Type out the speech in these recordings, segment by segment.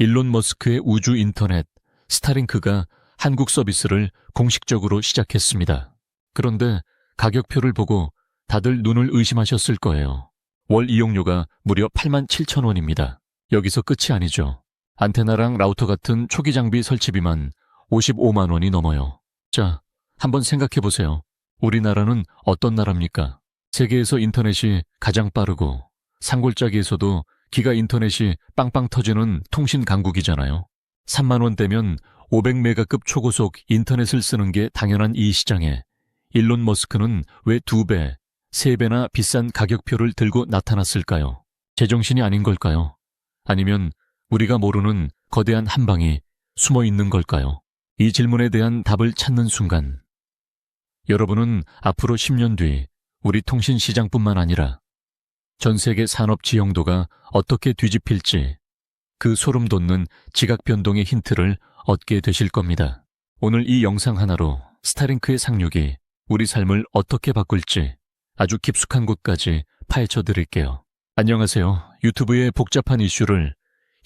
일론 머스크의 우주 인터넷 스타링크가 한국 서비스를 공식적으로 시작했습니다. 그런데 가격표를 보고 다들 눈을 의심하셨을 거예요. 월 이용료가 무려 87,000원입니다. 여기서 끝이 아니죠. 안테나랑 라우터 같은 초기 장비 설치비만 55만 원이 넘어요. 자, 한번 생각해보세요. 우리나라는 어떤 나라입니까? 세계에서 인터넷이 가장 빠르고 산골짜기에서도 기가 인터넷이 빵빵 터지는 통신 강국이잖아요. 3만 원대면 500메가급 초고속 인터넷을 쓰는 게 당연한 이 시장에 일론 머스크는 왜 2배, 3배나 비싼 가격표를 들고 나타났을까요? 제정신이 아닌 걸까요? 아니면 우리가 모르는 거대한 한방이 숨어 있는 걸까요? 이 질문에 대한 답을 찾는 순간 여러분은 앞으로 10년 뒤 우리 통신 시장뿐만 아니라 전 세계 산업 지형도가 어떻게 뒤집힐지 그 소름 돋는 지각 변동의 힌트를 얻게 되실 겁니다. 오늘 이 영상 하나로 스타링크의 상륙이 우리 삶을 어떻게 바꿀지 아주 깊숙한 곳까지 파헤쳐 드릴게요. 안녕하세요. 유튜브의 복잡한 이슈를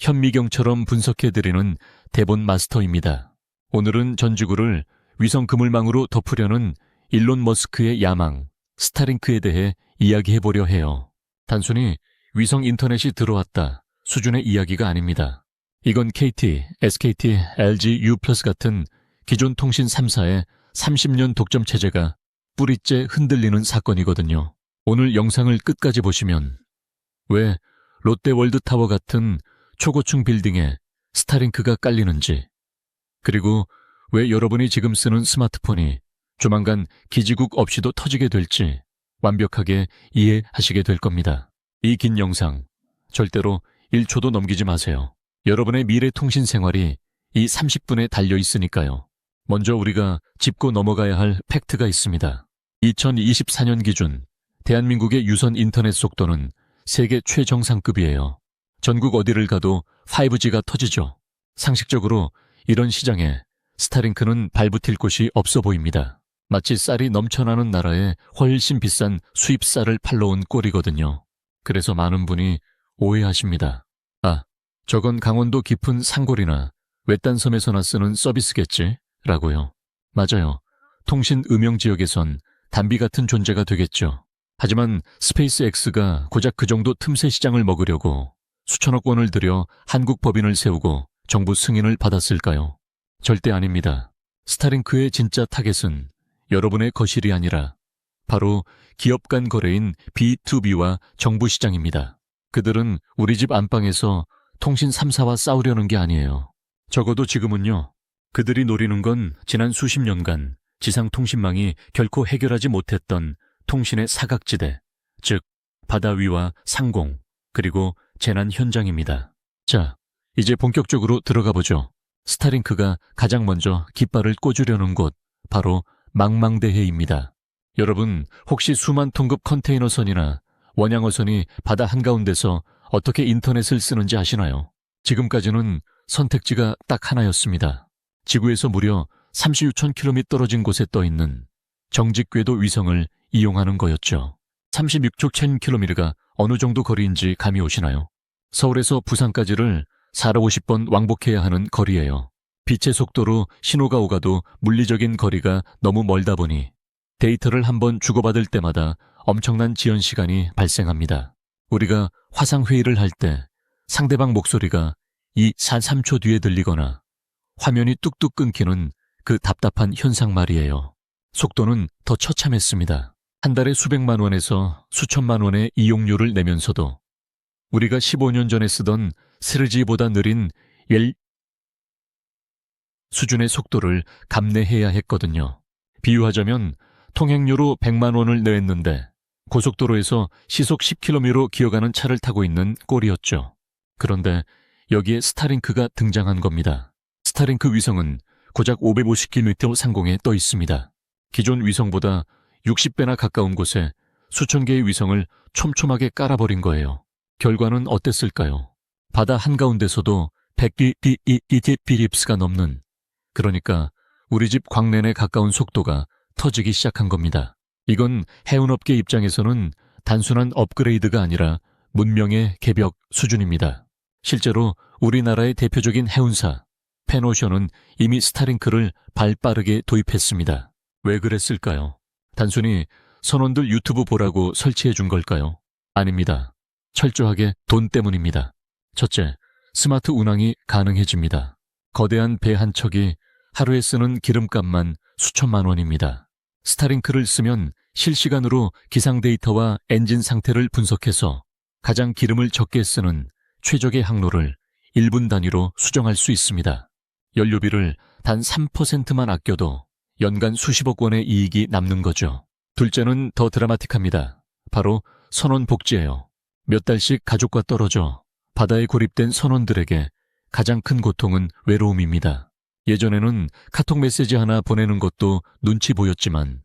현미경처럼 분석해드리는 대본 마스터입니다. 오늘은 전 지구를 위성 그물망으로 덮으려는 일론 머스크의 야망, 스타링크에 대해 이야기해보려 해요. 단순히 위성 인터넷이 들어왔다 수준의 이야기가 아닙니다. 이건 KT, SKT, LG, U+ 같은 기존 통신 3사의 30년 독점 체제가 뿌리째 흔들리는 사건이거든요. 오늘 영상을 끝까지 보시면 왜 롯데월드타워 같은 초고층 빌딩에 스타링크가 깔리는지, 그리고 왜 여러분이 지금 쓰는 스마트폰이 조만간 기지국 없이도 터지게 될지 완벽하게 이해하시게 될 겁니다. 이 긴 영상 절대로 1초도 넘기지 마세요. 여러분의 미래 통신 생활이 이 30분에 달려 있으니까요. 먼저 우리가 짚고 넘어가야 할 팩트가 있습니다. 2024년 기준 대한민국의 유선 인터넷 속도는 세계 최정상급이에요. 전국 어디를 가도 5G가 터지죠. 상식적으로 이런 시장에 스타링크는 발붙일 곳이 없어 보입니다. 마치 쌀이 넘쳐나는 나라에 훨씬 비싼 수입 쌀을 팔러 온 꼴이거든요. 그래서 많은 분이 오해하십니다. 아, 저건 강원도 깊은 산골이나 외딴 섬에서나 쓰는 서비스겠지? 라고요. 맞아요. 통신 음영 지역에선 단비 같은 존재가 되겠죠. 하지만 스페이스X가 고작 그 정도 틈새 시장을 먹으려고 수천억 원을 들여 한국 법인을 세우고 정부 승인을 받았을까요? 절대 아닙니다. 스타링크의 진짜 타겟은 여러분의 거실이 아니라 바로 기업 간 거래인 B2B와 정부 시장입니다. 그들은 우리 집 안방에서 통신 3사와 싸우려는 게 아니에요. 적어도 지금은요. 그들이 노리는 건 지난 수십 년간 지상통신망이 결코 해결하지 못했던 통신의 사각지대, 즉 바다 위와 상공, 그리고 재난 현장입니다. 자, 이제 본격적으로 들어가 보죠. 스타링크가 가장 먼저 깃발을 꽂으려는 곳, 바로 망망대해입니다. 여러분, 혹시 수만 톤급 컨테이너선이나 원양어선이 바다 한가운데서 어떻게 인터넷을 쓰는지 아시나요? 지금까지는 선택지가 딱 하나였습니다. 지구에서 무려 36,000km 떨어진 곳에 떠있는 정직궤도 위성을 이용하는 거였죠. 36,000km가 어느 정도 거리인지 감이 오시나요? 서울에서 부산까지를 450번 왕복해야 하는 거리예요. 빛의 속도로 신호가 오가도 물리적인 거리가 너무 멀다 보니 데이터를 한번 주고받을 때마다 엄청난 지연 시간이 발생합니다. 우리가 화상회의를 할 때 상대방 목소리가 3초 뒤에 들리거나 화면이 뚝뚝 끊기는 그 답답한 현상 말이에요. 속도는 더 처참했습니다. 한 달에 수백만 원에서 수천만 원의 이용료를 내면서도 우리가 15년 전에 쓰던 3G보다 느린 수준의 속도를 감내해야 했거든요. 비유하자면 통행료로 100만 원을 내었는데 고속도로에서 시속 10km로 기어가는 차를 타고 있는 꼴이었죠. 그런데 여기에 스타링크가 등장한 겁니다. 스타링크 위성은 고작 550km 상공에 떠 있습니다. 기존 위성보다 60배나 가까운 곳에 수천 개의 위성을 촘촘하게 깔아버린 거예요. 결과는 어땠을까요? 바다 한가운데서도 100bps가 넘는, 그러니까 우리 집 광랜에 가까운 속도가 터지기 시작한 겁니다. 이건 해운업계 입장에서는 단순한 업그레이드가 아니라 문명의 개벽 수준입니다. 실제로 우리나라의 대표적인 해운사 펜오션은 이미 스타링크를 발빠르게 도입했습니다. 왜 그랬을까요? 단순히 선원들 유튜브 보라고 설치해 준 걸까요? 아닙니다. 철저하게 돈 때문입니다. 첫째, 스마트 운항이 가능해집니다. 거대한 배 한 척이 하루에 쓰는 기름값만 수천만 원입니다. 스타링크를 쓰면 실시간으로 기상 데이터와 엔진 상태를 분석해서 가장 기름을 적게 쓰는 최적의 항로를 1분 단위로 수정할 수 있습니다. 연료비를 단 3%만 아껴도 연간 수십억 원의 이익이 남는 거죠. 둘째는 더 드라마틱합니다. 바로 선원 복지예요. 몇 달씩 가족과 떨어져 바다에 고립된 선원들에게 가장 큰 고통은 외로움입니다. 예전에는 카톡 메시지 하나 보내는 것도 눈치 보였지만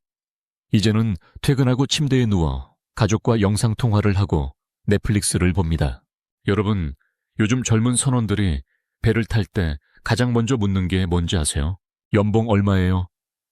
이제는 퇴근하고 침대에 누워 가족과 영상통화를 하고 넷플릭스를 봅니다. 여러분, 요즘 젊은 선원들이 배를 탈 때 가장 먼저 묻는 게 뭔지 아세요? 연봉 얼마예요?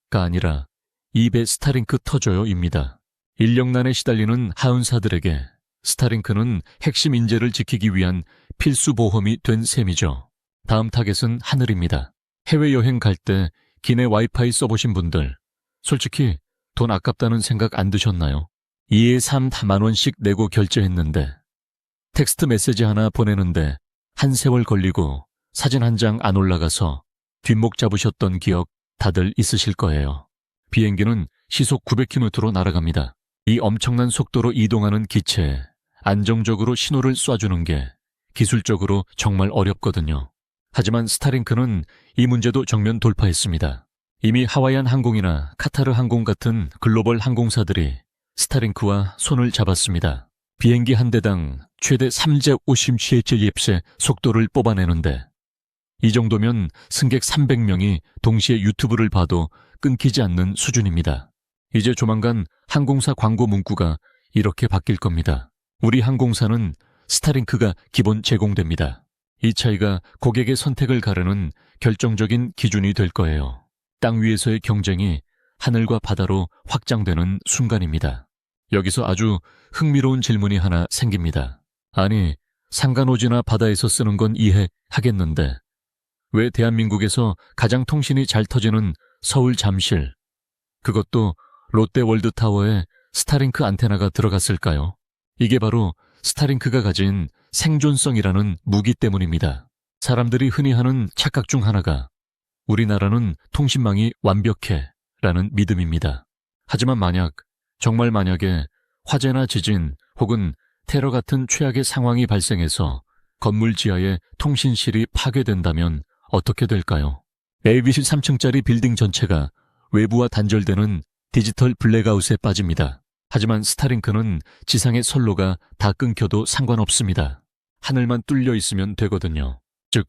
가 아니라 이 배 스타링크 터져요 입니다. 인력난에 시달리는 하운사들에게 스타링크는 핵심 인재를 지키기 위한 필수 보험이 된 셈이죠. 다음 타겟은 하늘입니다. 해외여행 갈 때 기내 와이파이 써보신 분들, 솔직히 돈 아깝다는 생각 안 드셨나요? 2에 3만 원씩 내고 결제했는데 텍스트 메시지 하나 보내는데 한 세월 걸리고 사진 한 장 안 올라가서 뒷목 잡으셨던 기억 다들 있으실 거예요. 비행기는 시속 900km로 날아갑니다. 이 엄청난 속도로 이동하는 기체에 안정적으로 신호를 쏴주는 게 기술적으로 정말 어렵거든요. 하지만 스타링크는 이 문제도 정면 돌파했습니다. 이미 하와이안 항공이나 카타르 항공 같은 글로벌 항공사들이 스타링크와 손을 잡았습니다. 비행기 한 대당 최대 350킬로미터의 속도를 뽑아내는데 이 정도면 승객 300명이 동시에 유튜브를 봐도 끊기지 않는 수준입니다. 이제 조만간 항공사 광고 문구가 이렇게 바뀔 겁니다. 우리 항공사는 스타링크가 기본 제공됩니다. 이 차이가 고객의 선택을 가르는 결정적인 기준이 될 거예요. 땅 위에서의 경쟁이 하늘과 바다로 확장되는 순간입니다. 여기서 아주 흥미로운 질문이 하나 생깁니다. 아니, 상간오지나 바다에서 쓰는 건 이해하겠는데 왜 대한민국에서 가장 통신이 잘 터지는 서울 잠실, 그것도 롯데월드타워에 스타링크 안테나가 들어갔을까요? 이게 바로 스타링크가 가진 생존성이라는 무기 때문입니다. 사람들이 흔히 하는 착각 중 하나가 우리나라는 통신망이 완벽해 라는 믿음입니다. 하지만 정말 만약에 화재나 지진 혹은 테러 같은 최악의 상황이 발생해서 건물 지하의 통신실이 파괴된다면 어떻게 될까요? ABC 3층짜리 빌딩 전체가 외부와 단절되는 디지털 블랙아웃에 빠집니다. 하지만 스타링크는 지상의 선로가 다 끊겨도 상관없습니다. 하늘만 뚫려 있으면 되거든요. 즉,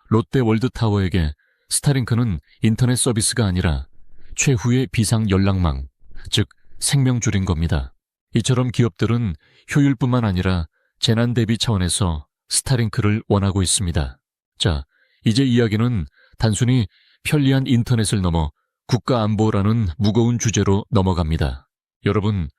롯데월드타워에게 스타링크는 인터넷 서비스가 아니라 최후의 비상 연락망, 즉 생명줄인 겁니다. 이처럼 기업들은 효율뿐만 아니라 재난 대비 차원에서 스타링크를 원하고 있습니다. 자, 이제 이야기는 단순히 편리한 인터넷을 넘어 국가안보라는 무거운 주제로 넘어갑니다. 여러분,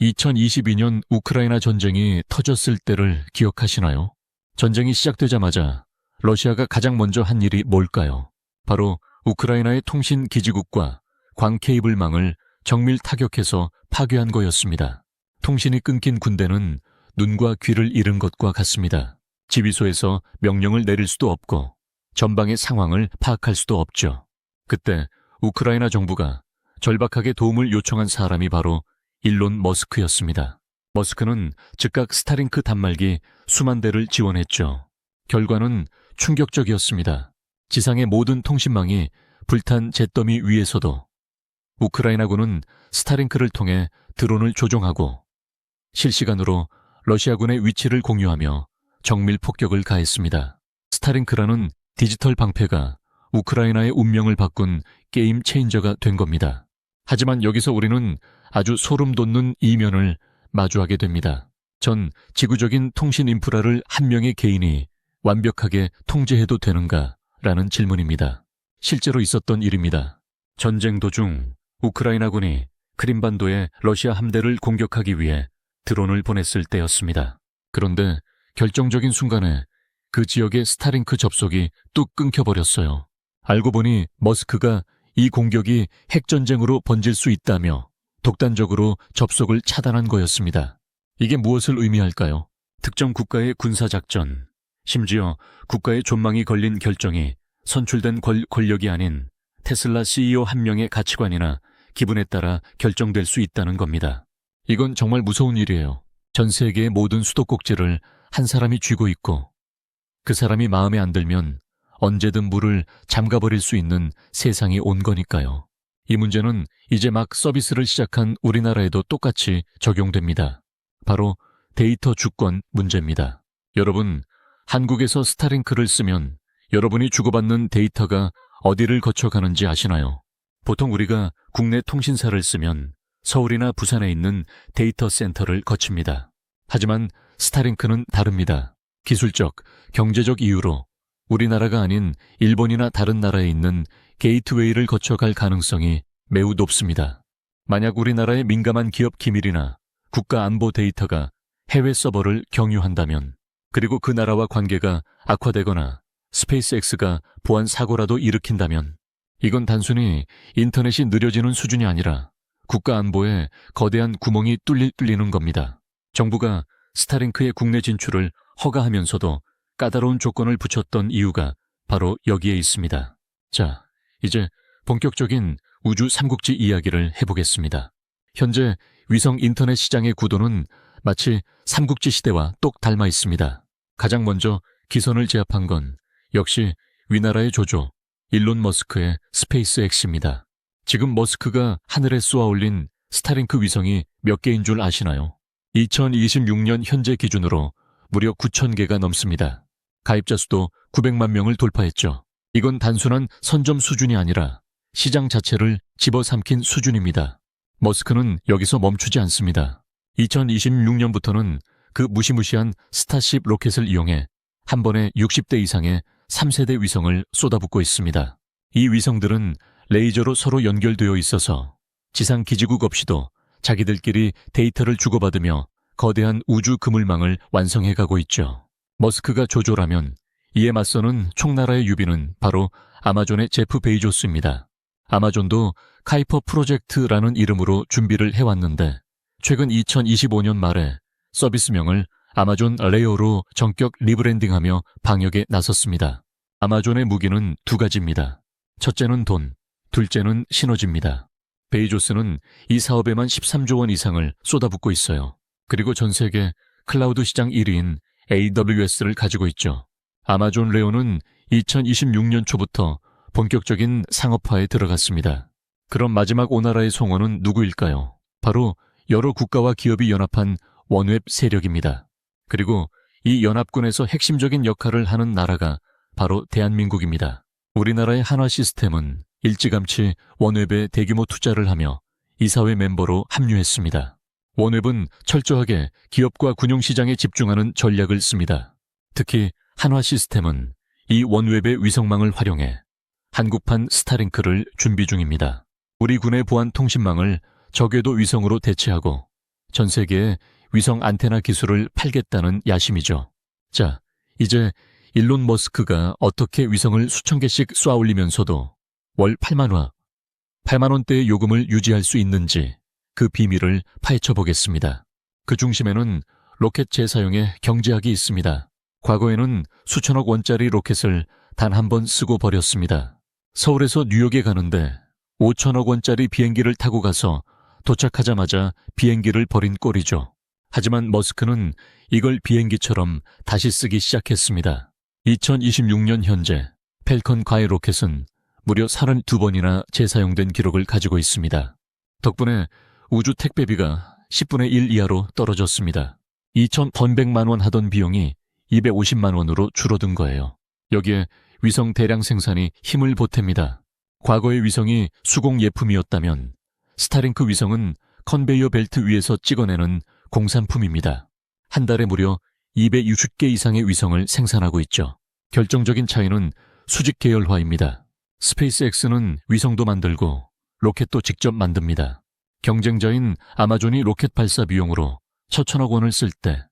2022년 우크라이나 전쟁이 터졌을 때를 기억하시나요? 전쟁이 시작되자마자 러시아가 가장 먼저 한 일이 뭘까요? 바로 우크라이나의 통신 기지국과 광 케이블망을 정밀 타격해서 파괴한 거였습니다. 통신이 끊긴 군대는 눈과 귀를 잃은 것과 같습니다. 지휘소에서 명령을 내릴 수도 없고 전방의 상황을 파악할 수도 없죠. 그때 우크라이나 정부가 절박하게 도움을 요청한 사람이 바로 일론 머스크였습니다. 머스크는 즉각 스타링크 단말기 수만 대를 지원했죠. 결과는 충격적이었습니다. 지상의 모든 통신망이 불탄 잿더미 위에서도 우크라이나군은 스타링크를 통해 드론을 조종하고 실시간으로 러시아군의 위치를 공유하며 정밀 폭격을 가했습니다. 스타링크라는 디지털 방패가 우크라이나의 운명을 바꾼 게임 체인저가 된 겁니다. 하지만 여기서 우리는 아주 소름 돋는 이면을 마주하게 됩니다. 전 지구적인 통신 인프라를 한 명의 개인이 완벽하게 통제해도 되는가? 라는 질문입니다. 실제로 있었던 일입니다. 전쟁 도중 우크라이나군이 크림반도의 러시아 함대를 공격하기 위해 드론을 보냈을 때였습니다. 그런데 결정적인 순간에 그 지역의 스타링크 접속이 뚝 끊겨버렸어요. 알고 보니 머스크가 이 공격이 핵전쟁으로 번질 수 있다며 독단적으로 접속을 차단한 거였습니다. 이게 무엇을 의미할까요? 특정 국가의 군사작전, 심지어 국가의 존망이 걸린 결정이 선출된 권력이 아닌 테슬라 CEO 한 명의 가치관이나 기분에 따라 결정될 수 있다는 겁니다. 이건 정말 무서운 일이에요. 전 세계의 모든 수도꼭지를 한 사람이 쥐고 있고 그 사람이 마음에 안 들면 언제든 물을 잠가버릴 수 있는 세상이 온 거니까요. 이 문제는 이제 막 서비스를 시작한 우리나라에도 똑같이 적용됩니다. 바로 데이터 주권 문제입니다. 여러분, 한국에서 스타링크를 쓰면 여러분이 주고받는 데이터가 어디를 거쳐가는지 아시나요? 보통 우리가 국내 통신사를 쓰면 서울이나 부산에 있는 데이터 센터를 거칩니다. 하지만 스타링크는 다릅니다. 기술적, 경제적 이유로 우리나라가 아닌 일본이나 다른 나라에 있는 게이트웨이를 거쳐갈 가능성이 매우 높습니다. 만약 우리나라의 민감한 기업 기밀이나 국가 안보 데이터가 해외 서버를 경유한다면, 그리고 그 나라와 관계가 악화되거나 스페이스X가 보안 사고라도 일으킨다면, 이건 단순히 인터넷이 느려지는 수준이 아니라 국가 안보에 거대한 구멍이 뚫리는 겁니다. 정부가 스타링크의 국내 진출을 허가하면서도 까다로운 조건을 붙였던 이유가 바로 여기에 있습니다. 자, 이제 본격적인 우주 삼국지 이야기를 해보겠습니다. 현재 위성 인터넷 시장의 구도는 마치 삼국지 시대와 똑 닮아 있습니다. 가장 먼저 기선을 제압한 건 역시 위나라의 조조, 일론 머스크의 스페이스X입니다. 지금 머스크가 하늘에 쏘아 올린 스타링크 위성이 몇 개인 줄 아시나요? 2026년 현재 기준으로 무려 9,000개가 넘습니다. 가입자 수도 900만 명을 돌파했죠. 이건 단순한 선점 수준이 아니라 시장 자체를 집어삼킨 수준입니다. 머스크는 여기서 멈추지 않습니다. 2026년부터는 그 무시무시한 스타쉽 로켓을 이용해 한 번에 60대 이상의 3세대 위성을 쏟아붓고 있습니다. 이 위성들은 레이저로 서로 연결되어 있어서 지상 기지국 없이도 자기들끼리 데이터를 주고받으며 거대한 우주 그물망을 완성해가고 있죠. 머스크가 조조라면 이에 맞서는 총나라의 유비는 바로 아마존의 제프 베이조스입니다. 아마존도 카이퍼 프로젝트라는 이름으로 준비를 해왔는데 최근 2025년 말에 서비스명을 아마존 레오로 전격 리브랜딩하며 방역에 나섰습니다. 아마존의 무기는 두 가지입니다. 첫째는 돈, 둘째는 시너지입니다. 베이조스는 이 사업에만 13조 원 이상을 쏟아붓고 있어요. 그리고 전 세계 클라우드 시장 1위인 AWS를 가지고 있죠. 아마존 레오는 2026년 초부터 본격적인 상업화에 들어갔습니다. 그럼 마지막 오나라의 송원은 누구일까요? 바로 여러 국가와 기업이 연합한 원웹 세력입니다. 그리고 이 연합군에서 핵심적인 역할을 하는 나라가 바로 대한민국입니다. 우리나라의 한화 시스템은 일찌감치 원웹에 대규모 투자를 하며 이사회 멤버로 합류했습니다. 원웹은 철저하게 기업과 군용시장에 집중하는 전략을 씁니다. 특히 한화 시스템은 이 원웹의 위성망을 활용해 한국판 스타링크를 준비 중입니다. 우리 군의 보안 통신망을 저궤도 위성으로 대체하고 전 세계에 위성 안테나 기술을 팔겠다는 야심이죠. 자, 이제 일론 머스크가 어떻게 위성을 수천 개씩 쏘아 올리면서도 월 8만 원대의 요금을 유지할 수 있는지 그 비밀을 파헤쳐 보겠습니다. 그 중심에는 로켓 재사용의 경제학이 있습니다. 과거에는 수천억 원짜리 로켓을 단 한 번 쓰고 버렸습니다. 서울에서 뉴욕에 가는데 5천억 원짜리 비행기를 타고 가서 도착하자마자 비행기를 버린 꼴이죠. 하지만 머스크는 이걸 비행기처럼 다시 쓰기 시작했습니다. 2026년 현재 펠컨 과외 로켓은 무려 32번이나 재사용된 기록을 가지고 있습니다. 덕분에 우주 택배비가 10분의 1 이하로 떨어졌습니다. 2,100만 원 하던 비용이 250만 원으로 줄어든 거예요. 여기에 위성 대량 생산이 힘을 보탭니다. 과거의 위성이 수공 예품이었다면 스타링크 위성은 컨베이어 벨트 위에서 찍어내는 공산품입니다. 한 달에 무려 260개 이상의 위성을 생산하고 있죠. 결정적인 차이는 수직 계열화입니다. 스페이스X는 위성도 만들고 로켓도 직접 만듭니다. 경쟁자인 아마존이 로켓 발사 비용으로 1,000억 원을 쓸 때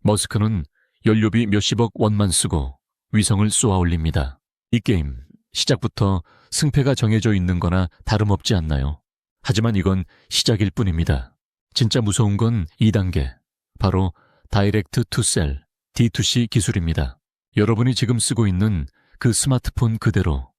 머스크는 연료비 몇십억 원만 쓰고 위성을 쏘아 올립니다. 이 게임 시작부터 승패가 정해져 있는 거나 다름없지 않나요? 하지만 이건 시작일 뿐입니다. 진짜 무서운 건 2단계, 바로 다이렉트 투 셀, D2C 기술입니다. 여러분이 지금 쓰고 있는 그 스마트폰 그대로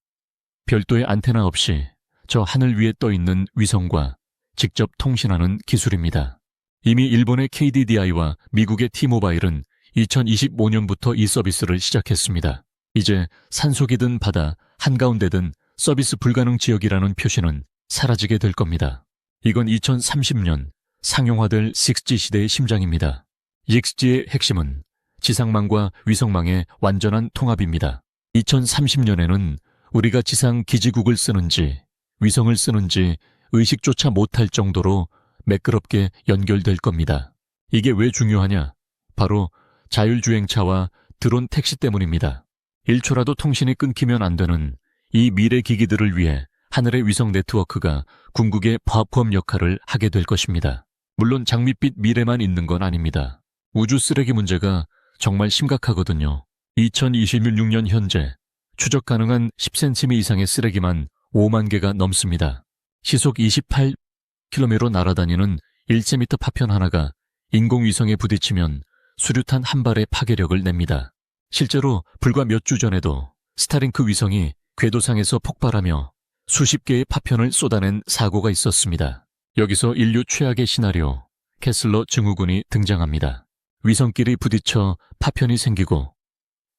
별도의 안테나 없이 저 하늘 위에 떠 있는 위성과 직접 통신하는 기술입니다. 이미 일본의 KDDI와 미국의 T모바일은 2025년부터 이 서비스를 시작했습니다. 이제 산속이든 바다, 한가운데든 서비스 불가능 지역이라는 표시는 사라지게 될 겁니다. 이건 2030년 상용화될 6G 시대의 심장입니다. 6G의 핵심은 지상망과 위성망의 완전한 통합입니다. 2030년에는 우리가 지상 기지국을 쓰는지 위성을 쓰는지 의식조차 못할 정도로 매끄럽게 연결될 겁니다. 이게 왜 중요하냐? 바로 자율주행차와 드론 택시 때문입니다. 1초라도 통신이 끊기면 안 되는 이 미래 기기들을 위해 하늘의 위성 네트워크가 궁극의 플랫폼 역할을 하게 될 것입니다. 물론 장밋빛 미래만 있는 건 아닙니다. 우주 쓰레기 문제가 정말 심각하거든요. 2026년 현재 추적 가능한 10cm 이상의 쓰레기만 5만 개가 넘습니다. 시속 28km로 날아다니는 1cm 파편 하나가 인공위성에 부딪히면 수류탄 한 발의 파괴력을 냅니다. 실제로 불과 몇 주 전에도 스타링크 위성이 궤도상에서 폭발하며 수십 개의 파편을 쏟아낸 사고가 있었습니다. 여기서 인류 최악의 시나리오, 캐슬러 증후군이 등장합니다. 위성끼리 부딪혀 파편이 생기고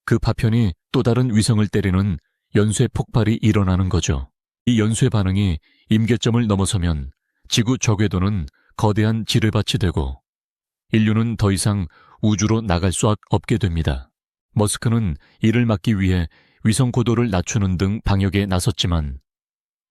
그 파편이 또 다른 위성을 때리는 연쇄 폭발이 일어나는 거죠. 이 연쇄 반응이 임계점을 넘어서면 지구 저궤도는 거대한 지뢰밭이 되고 인류는 더 이상 우주로 나갈 수 없게 됩니다. 머스크는 이를 막기 위해 위성 고도를 낮추는 등 방역에 나섰지만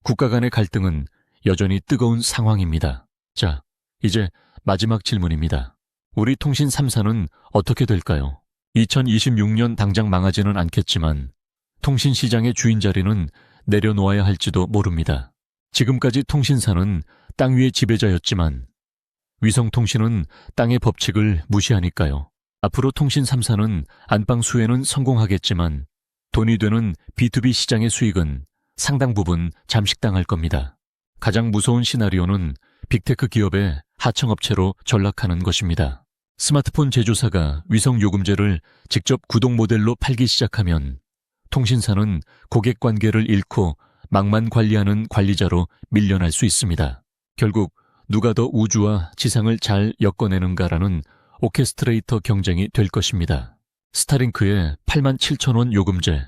국가 간의 갈등은 여전히 뜨거운 상황입니다. 자, 이제 마지막 질문입니다. 우리 통신 3사는 어떻게 될까요? 2026년 당장 망하지는 않겠지만 통신 시장의 주인 자리는 내려놓아야 할지도 모릅니다. 지금까지 통신사는 땅 위의 지배자였지만 위성통신은 땅의 법칙을 무시하니까요. 앞으로 통신 3사는 안방 수혜는 성공하겠지만 돈이 되는 B2B 시장의 수익은 상당 부분 잠식당할 겁니다. 가장 무서운 시나리오는 빅테크 기업의 하청업체로 전락하는 것입니다. 스마트폰 제조사가 위성 요금제를 직접 구독 모델로 팔기 시작하면 통신사는 고객 관계를 잃고 망만 관리하는 관리자로 밀려날 수 있습니다. 결국 누가 더 우주와 지상을 잘 엮어내는가라는 오케스트레이터 경쟁이 될 것입니다. 스타링크의 87,000원 요금제.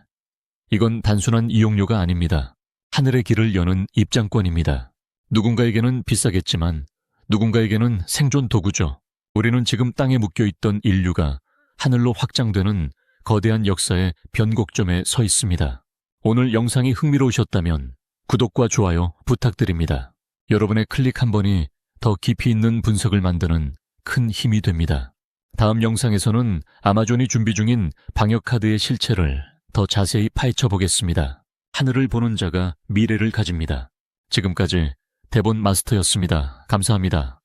이건 단순한 이용료가 아닙니다. 하늘의 길을 여는 입장권입니다. 누군가에게는 비싸겠지만 누군가에게는 생존 도구죠. 우리는 지금 땅에 묶여있던 인류가 하늘로 확장되는 거대한 역사의 변곡점에 서 있습니다. 오늘 영상이 흥미로우셨다면 구독과 좋아요 부탁드립니다. 여러분의 클릭 한 번이 더 깊이 있는 분석을 만드는 큰 힘이 됩니다. 다음 영상에서는 아마존이 준비 중인 방역카드의 실체를 더 자세히 파헤쳐 보겠습니다. 하늘을 보는 자가 미래를 가집니다. 지금까지 대본 마스터였습니다. 감사합니다.